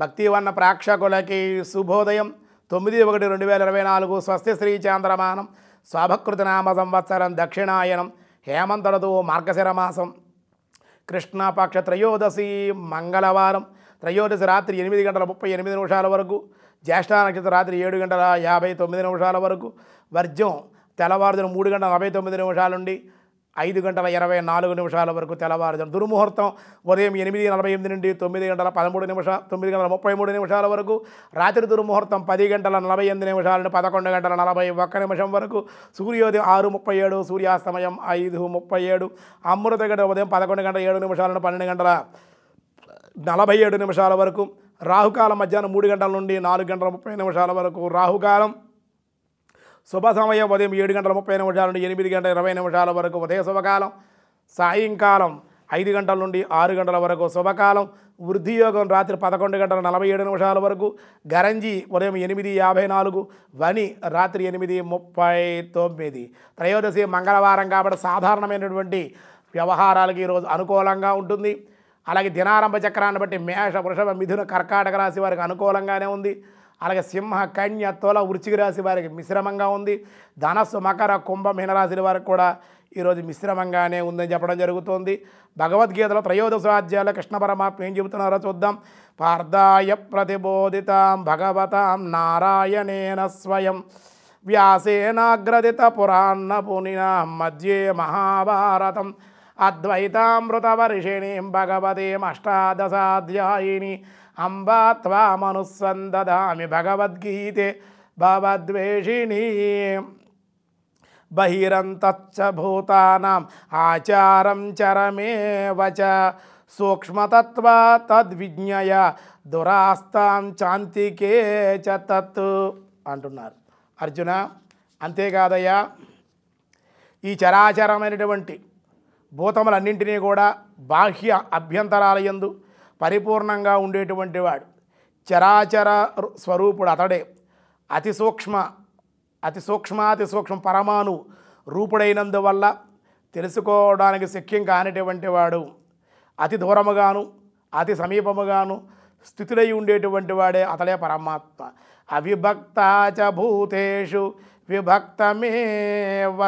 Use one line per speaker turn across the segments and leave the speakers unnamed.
భక్తివన్న ప్రేక్షకులకి శుభోదయం 9/1/2024 స్వస్తి శ్రీ చాంద్రమానం స్వాభకృతనామ సంవత్సరం దక్షిణాయనం హేమంత ఋతువు మార్గశిర మాసం కృష్ణపక్ష త్రయోదశి మంగళవారం త్రయోదశి రాత్రి 8:38 వరకు జ్యేష్ఠ నక్షత్రం రాత్రి 7:59 వరకు వర్జ్యం తెల్లవారుజామున 3:49 నుండి 5:24 వరకు తెల్లవారుజామున దుర్ముహూర్తం ఉదయం 8:48 నుండి 9:33 వరకు రాత్రి దుర్ముహూర్తం 10:48 నుండి 11:41 వరకు సూర్యోదయం 6:37 సూర్యాస్తమయం 5:37 అమృత గంట ఉదయం 11:07 నుండి 12:47 వరకు రాహుకాలం మధ్యాహ్నం 3 గంటల నుండి 4:30 వరకు రాహుకాలం శుభ సమయం ఉదయం 7:30 నుండి 8:20 వరకు ఉదయ శుభకాలం సాయంకాలం 5 గంటల నుండి 6 గంటల వరకు శుభకాలం వృద్ధి యోగం రాత్రి 11:47 వరకు గరంజి ఉదయం 8:54 వని రాత్రి 8:39 త్రయోదశి మంగళవారం కాబట్టి సాధారణమైనటువంటి వ్యవహారాలకి ఈరోజు అనుకూలంగా ఉంటుంది. అలాగే దినారంభ చక్రాన్ని బట్టి మేష వృషభ మిథున కర్కాటక రాశి వారికి అనుకూలంగానే ఉంది. అలాగే సింహ కన్య తుల వృశ్చిక రాశి వారికి మిశ్రమంగా ఉంది. ధనస్సు మకర కుంభ మీనరాశి వారికి కూడా ఈరోజు మిశ్రమంగానే ఉందని చెప్పడం జరుగుతుంది. భగవద్గీతలో త్రయోదశాధ్యాయుల కృష్ణ పరమాత్మ ఏం చెబుతున్నారో చూద్దాం. పార్థాయ ప్రతిబోధితాం భగవతాం నారాయణేన స్వయం వ్యాసేనాగ్రదిత పురాణ పునినా మధ్యే మహాభారతం అద్వైతామృతవర్షిణీం భగవతీం అష్టాదశాధ్యాయిని అంబా త్వామనుసందదామి భగవద్గీతే భవద్వేషిణీ బహిరంతచ్చ భూతానాం ఆచారం చరమేవ చ సూక్ష్మతత్వ తద్విజ్ఞయ దురాస్తాం చాంతికే చ తత్ అంటున్నారు. అర్జున అంతేకాదయ్యా, ఈ చరాచరమైనటువంటి భూతములన్నింటినీ కూడా బాహ్య అభ్యంతరాల యందు పరిపూర్ణంగా ఉండేటువంటి వాడు చరాచర స్వరూపుడు అతడే. అతి సూక్ష్మ పరమాణు రూపుడైనందువల్ల తెలుసుకోవడానికి శక్యం కానిటువంటి వాడు అతి దూరముగాను అతి సమీపముగాను స్థితులై ఉండేటువంటి వాడే అతడే పరమాత్మ. అవిభక్తాచ భూతేషు విభక్తమేవ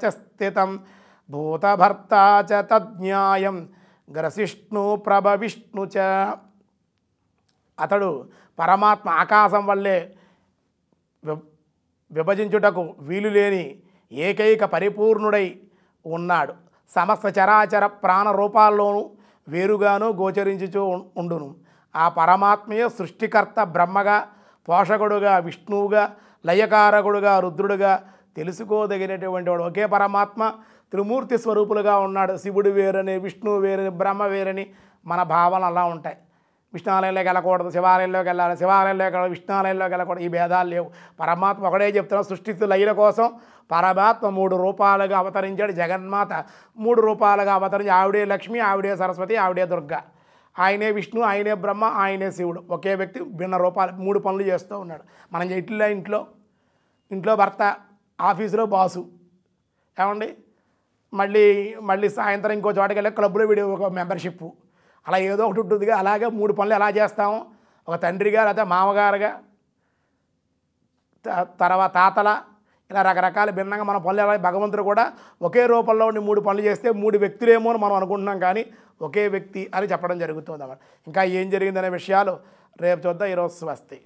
చ స్థితం భూతభర్తా చ తజ్ఞాయం గ్రసిష్ణు ప్రభవిష్ణు చ. అతడు పరమాత్మ ఆకాశం వల్లే విభజించుటకు వీలు లేని ఏకైక పరిపూర్ణుడై ఉన్నాడు. సమస్త చరాచర ప్రాణ రూపాల్లోనూ వేరుగాను గోచరించుచూ ఉండును. ఆ పరమాత్మయే సృష్టికర్త బ్రహ్మగా, పోషకుడుగా విష్ణువుగా, లయకారకుడుగా రుద్రుడుగా తెలుసుకోదగినటువంటి వాడు ఒకే పరమాత్మ. త్రిమూర్తి స్వరూపులుగా ఉన్నాడు. శివుడు వేరని, విష్ణువు వేరని, బ్రహ్మ వేరని మన భావనలు అలా ఉంటాయి. విష్ణాలయంలోకి వెళ్ళకూడదు, శివాలయంలోకి వెళ్ళాలి, శివాలయంలోకి వెళ్ళాలి, విష్ణాలయంలోకి వెళ్ళకూడదు, ఈ భేదాలు లేవు. పరమాత్మ ఒకటే చెప్తున్నాం. సృష్టి లయల కోసం పరమాత్మ 3 రూపాలుగా అవతరించాడు. జగన్మాత 3 రూపాలుగా అవతరించి ఆవిడే లక్ష్మి, ఆవిడే సరస్వతి, ఆవిడే దుర్గ. ఆయనే విష్ణు, ఆయనే బ్రహ్మ, ఆయనే శివుడు. ఒకే వ్యక్తి భిన్న రూపాలు 3 పనులు చేస్తూ ఉన్నాడు. మనం ఇంట్లో భర్త, ఆఫీసులో బాసు, ఏమండి, మళ్ళీ సాయంత్రం ఇంకో చోటకి వెళ్ళి క్లబ్లో వీడియో ఒక మెంబర్షిప్, అలా ఏదో ఒకటి ఉంటుందిగా. అలాగే 3 పనులు ఎలా చేస్తాము? ఒక తండ్రిగా, లేకపోతే మామగారుగా, తర్వాత తాతల, ఇలా రకరకాల భిన్నంగా మన పనులు ఎలా. భగవంతుడు కూడా ఒకే రూపంలో ఉండి 3 పనులు చేస్తే 3 వ్యక్తులేమో అని మనం అనుకుంటున్నాం, కానీ ఒకే వ్యక్తి అని చెప్పడం జరుగుతుంది అన్నమాట. ఇంకా ఏం జరిగిందనే విషయాలు రేపు చూద్దాం. ఈరోజు స్వస్తి.